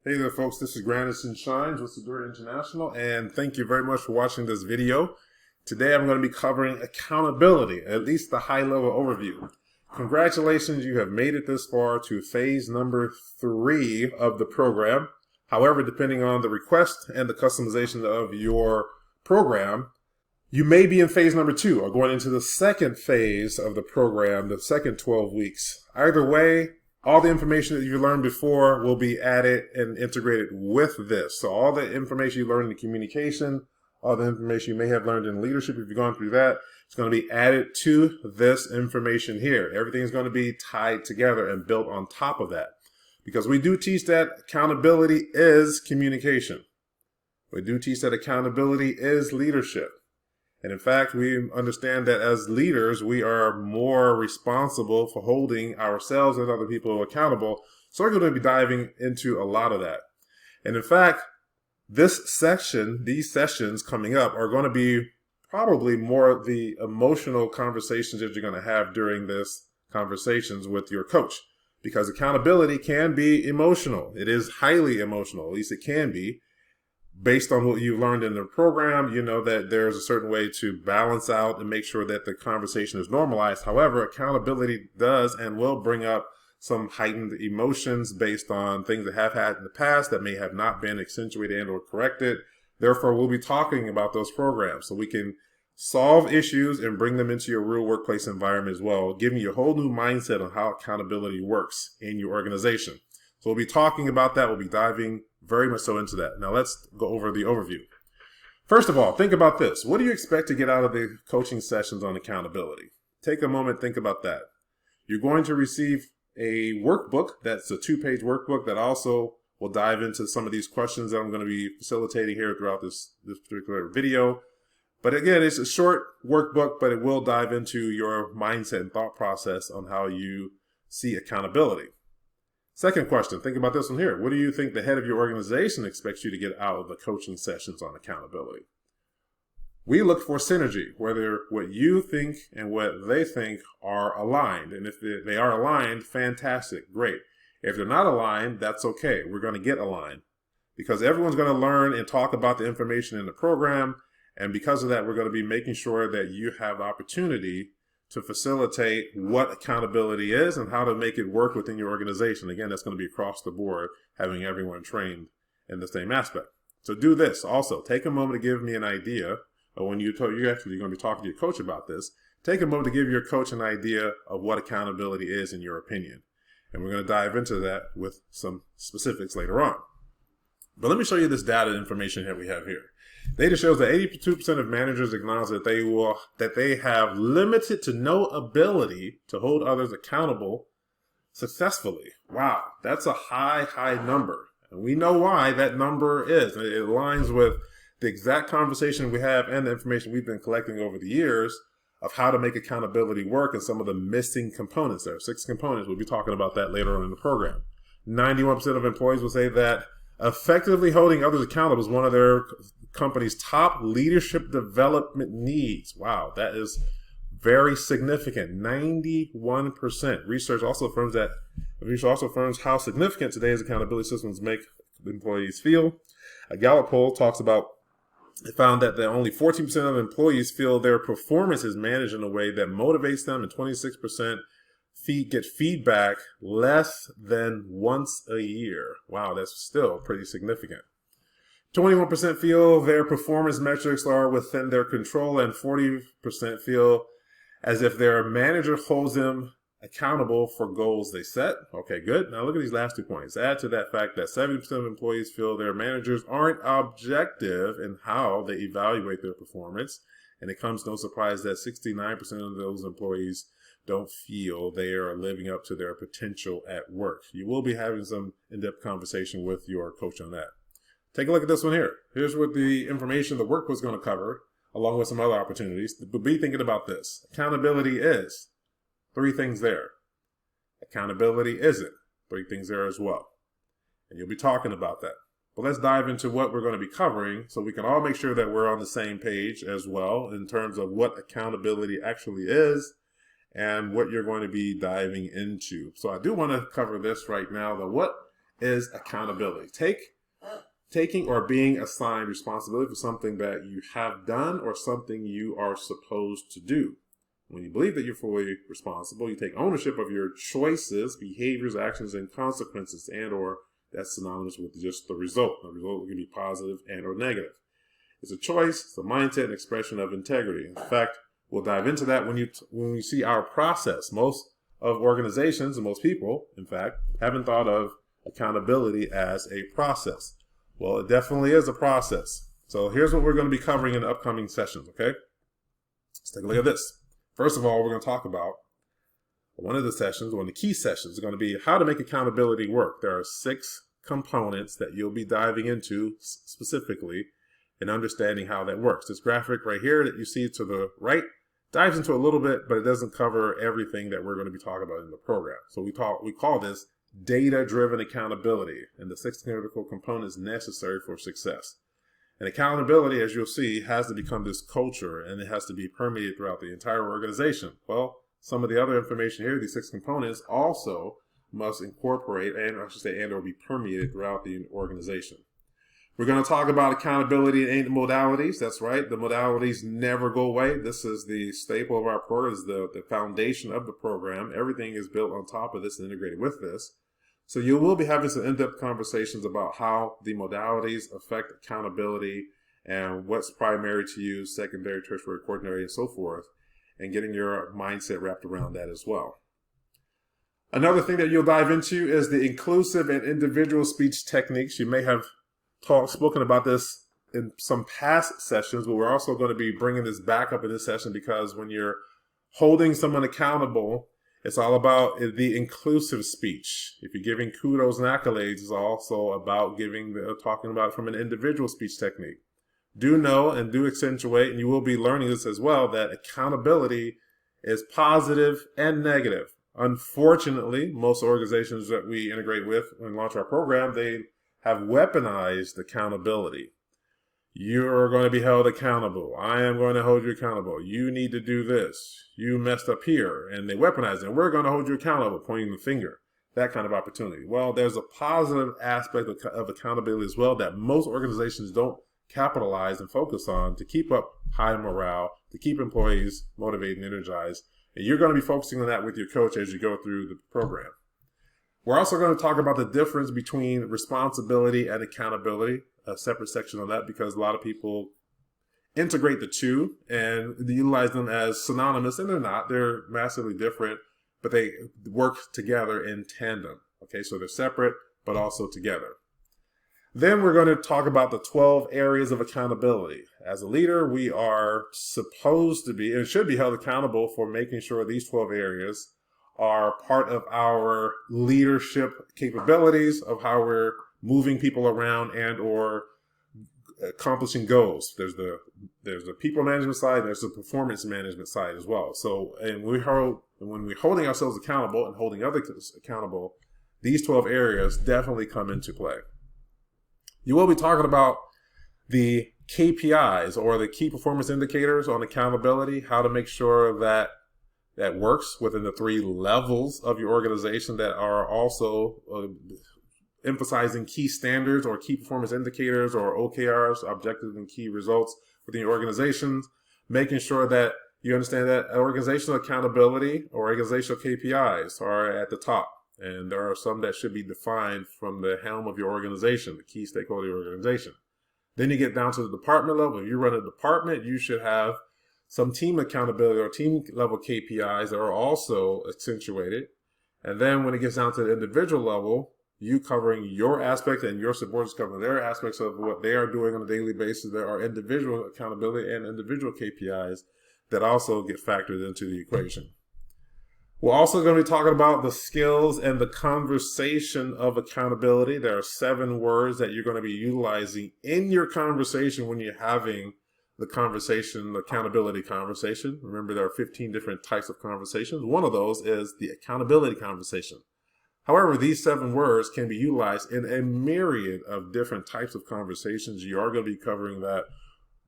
Hey there folks, this is Grandison Shines with Seduire International, and thank you very much for watching this video. Today I'm going to be covering accountability, at least the high-level overview. Congratulations, you have made it this far to phase number 3 of the program. However, depending on the request and the customization of your program, you may be in phase number 2 or going into the second phase of the program, the second 12 weeks. Either way, all the information that you learned before will be added and integrated with this. So all the information you learned in communication, all the information you may have learned in leadership, if you've gone through that, it's going to be added to this information here. Everything is going to be tied together and built on top of that. Because we do teach that accountability is communication. We do teach that accountability is leadership. And in fact, we understand that as leaders, we are more responsible for holding ourselves and other people accountable. So we're going to be diving into a lot of that. And in fact, this section, these sessions coming up are going to be probably more the emotional conversations that you're going to have during this conversations with your coach. Because accountability can be emotional. It is highly emotional, at least it can be. Based on what you've learned in the program, you know that there's a certain way to balance out and make sure that the conversation is normalized. However, accountability does and will bring up some heightened emotions based on things that have had in the past that may have not been accentuated and or corrected. Therefore, we'll be talking about those programs so we can solve issues and bring them into your real workplace environment as well, giving you a whole new mindset on how accountability works in your organization. So we'll be talking about that. We'll be diving very much so into that. Now let's go over the overview. First of all, think about this. What do you expect to get out of the coaching sessions on accountability? Take a moment, think about that. You're going to receive a workbook. That's a 2-page workbook that also will dive into some of these questions that I'm going to be facilitating here throughout this particular video. But again, it's a short workbook, but it will dive into your mindset and thought process on how you see accountability. Second question, think about this one here. What do you think the head of your organization expects you to get out of the coaching sessions on accountability? We look for synergy, whether what you think and what they think are aligned. And if they are aligned, fantastic, great. If they're not aligned, that's okay. We're going to get aligned because everyone's going to learn and talk about the information in the program. And because of that, we're going to be making sure that you have the opportunity to facilitate what accountability is and how to make it work within your organization. Again, that's going to be across the board, having everyone trained in the same aspect. So do this also. Take a moment to give me an idea of when you're actually going to be talking to your coach about this. Take a moment to give your coach an idea of what accountability is in your opinion. And we're going to dive into that with some specifics later on. But let me show you this data information that we have here. Data shows that 82% of managers acknowledge that they have limited to no ability to hold others accountable successfully. Wow, that's a high number. And we know why that number is. It aligns with the exact conversation we have and the information we've been collecting over the years of how to make accountability work and some of the missing components. There are 6 components. We'll be talking about that later on in the program. 91% of employees will say that effectively holding others accountable is one of their company's top leadership development needs. Wow, that is very significant. 91%. Research also affirms how significant today's accountability systems make employees feel. A Gallup poll found that only 14% of employees feel their performance is managed in a way that motivates them, and 26% get feedback less than once a year. Wow, that's still pretty significant. 21% feel their performance metrics are within their control, and 40% feel as if their manager holds them accountable for goals they set. Okay, good. Now look at these last 2 points. Add to that fact that 70% of employees feel their managers aren't objective in how they evaluate their performance. And it comes no surprise that 69% of those employees don't feel they are living up to their potential at work. You will be having some in-depth conversation with your coach on that. Take a look at this one here. Here's what the information the work was going to cover, along with some other opportunities. But be thinking about this. Accountability is 3 things there. Accountability isn't 3 things there as well. And you'll be talking about that. But let's dive into what we're going to be covering so we can all make sure that we're on the same page as well in terms of what accountability actually is and what you're going to be diving into. So I do want to cover this right now, that what is accountability. Taking or being assigned responsibility for something that you have done or something you are supposed to do. When you believe that you're fully responsible, you take ownership of your choices, behaviors, actions, and consequences, and or that's synonymous with just the result. The result can be positive and or negative. It's a choice, it's a mindset, and expression of integrity. In fact, we'll dive into that when you see our process. Most of organizations and most people, in fact, haven't thought of accountability as a process. Well, it definitely is a process. So here's what we're going to be covering in the upcoming sessions, okay? Let's take a look at this. First of all, we're going to talk about one of the key sessions is going to be how to make accountability work. There are 6 components that you'll be diving into specifically and understanding how that works. This graphic right here that you see to the right dives into a little bit, but it doesn't cover everything that we're going to be talking about in the program. So we call this data-driven accountability, and the 6 critical components necessary for success. And accountability, as you'll see, has to become this culture, and it has to be permeated throughout the entire organization. Well, some of the other information here, these 6 components, also must incorporate and or be permeated throughout the organization. We're going to talk about accountability and modalities. That's right. The modalities never go away. This is the staple of our program, is the foundation of the program. Everything is built on top of this and integrated with this. So you will be having some in-depth conversations about how the modalities affect accountability and what's primary to you, secondary, tertiary, quaternary, and so forth, and getting your mindset wrapped around that as well. Another thing that you'll dive into is the inclusive and individual speech techniques. You may have spoken about this in some past sessions, but we're also going to be bringing this back up in this session because when you're holding someone accountable, it's all about the inclusive speech. If you're giving kudos and accolades, it's also about talking about it from an individual speech technique. Do know and do accentuate, and you will be learning this as well, that accountability is positive and negative. Unfortunately, most organizations that we integrate with and launch our program, they have weaponized accountability. You're going to be held accountable. I am going to hold you accountable. You need to do this. You messed up here. And they weaponize it. And we're going to hold you accountable, pointing the finger. That kind of opportunity. Well, there's a positive aspect of accountability as well that most organizations don't capitalize and focus on to keep up high morale, to keep employees motivated and energized. And you're going to be focusing on that with your coach as you go through the program. We're also going to talk about the difference between responsibility and accountability, a separate section on that, because a lot of people integrate the two and utilize them as synonymous, and they're not. They're massively different, but they work together in tandem. Okay, so they're separate, but also together. Then we're going to talk about the 12 areas of accountability. As a leader, we are supposed to be and should be held accountable for making sure these 12 areas are part of our leadership capabilities of how we're moving people around and or accomplishing goals. There's the people management side, there's the performance management side as well. So, and when we're holding ourselves accountable and holding others accountable, these 12 areas definitely come into play. You will be talking about the KPIs, or the key performance indicators on accountability, how to make sure that works within the 3 levels of your organization that are also emphasizing key standards or key performance indicators or OKRs, objectives and key results within your organizations, making sure that you understand that organizational accountability or organizational KPIs are at the top. And there are some that should be defined from the helm of your organization, the key stakeholder of your organization. Then you get down to the department level. If you run a department, you should have some team accountability or team level KPIs that are also accentuated. And then when it gets down to the individual level, you covering your aspect and your subordinates covering their aspects of what they are doing on a daily basis. There are individual accountability and individual KPIs that also get factored into the equation. We're also going to be talking about the skills and the conversation of accountability. There are 7 words that you're going to be utilizing in your conversation when you're having the conversation, the accountability conversation. Remember, there are 15 different types of conversations. One of those is the accountability conversation. However, these 7 words can be utilized in a myriad of different types of conversations. You are going to be covering that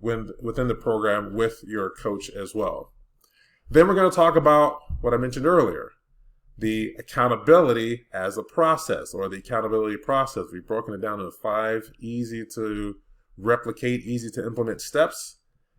within the program with your coach as well. Then we're going to talk about what I mentioned earlier, the accountability as a process, or the accountability process. We've broken it down into 5 easy to replicate, easy to implement steps.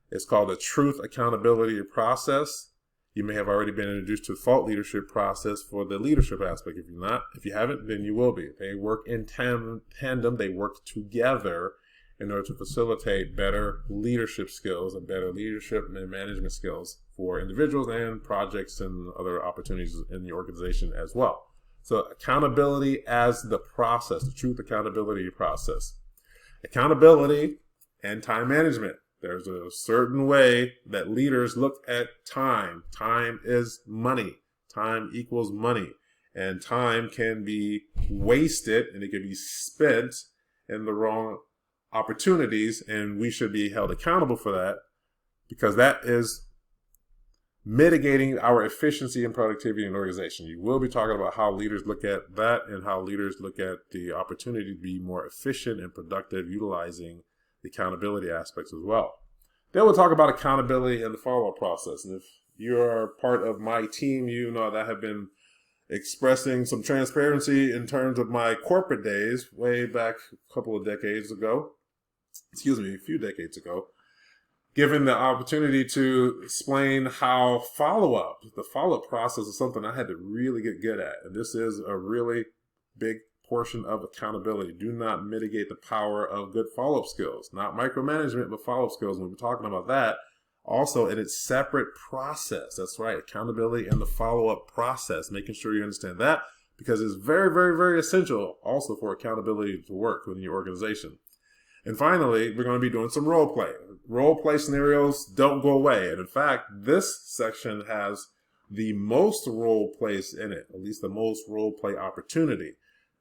It's called the truth accountability process. You may have already been introduced to the thought leadership process for the leadership aspect. If you haven't, then you will be. They work in tandem. They work together in order to facilitate better leadership skills and better leadership and management skills for individuals and projects and other opportunities in the organization as well. So accountability as the process, the truth accountability process. Accountability and time management. There's a certain way that leaders look at time. Time is money. Time equals money. And time can be wasted and it can be spent in the wrong opportunities, and we should be held accountable for that, because that is mitigating our efficiency and productivity in an organization. You will be talking about how leaders look at that and how leaders look at the opportunity to be more efficient and productive utilizing the accountability aspects as well. Then we'll talk about accountability and the follow-up process. And if you're part of my team, you know that I have been expressing some transparency in terms of my corporate days way back a few decades ago, given the opportunity to explain how the follow-up process is something I had to really get good at. And this is a really big portion of accountability. Do not mitigate the power of good follow-up skills, not micromanagement, but follow-up skills. When we're talking about that, also in its separate process. That's right, accountability and the follow-up process, making sure you understand that, because it's very, very, very essential also for accountability to work within your organization. And finally, we're going to be doing some role play. Role play scenarios don't go away. And in fact, this section has the most role plays in it, at least the most role play opportunity.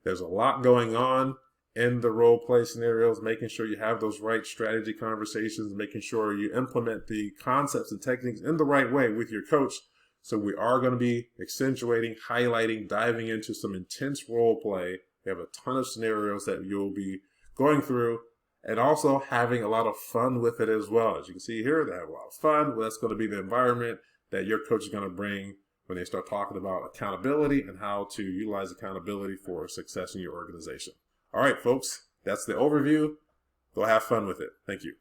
There's a lot going on in the role play scenarios, making sure you have those right strategy conversations, making sure you implement the concepts and techniques in the right way with your coach. So we are going to be accentuating, highlighting, diving into some intense role play. We have a ton of scenarios that you'll be going through, and also having a lot of fun with it as well. As you can see here, they have a lot of fun. Well, that's going to be the environment that your coach is going to bring when they start talking about accountability and how to utilize accountability for success in your organization. All right, folks, that's the overview. Go have fun with it. Thank you.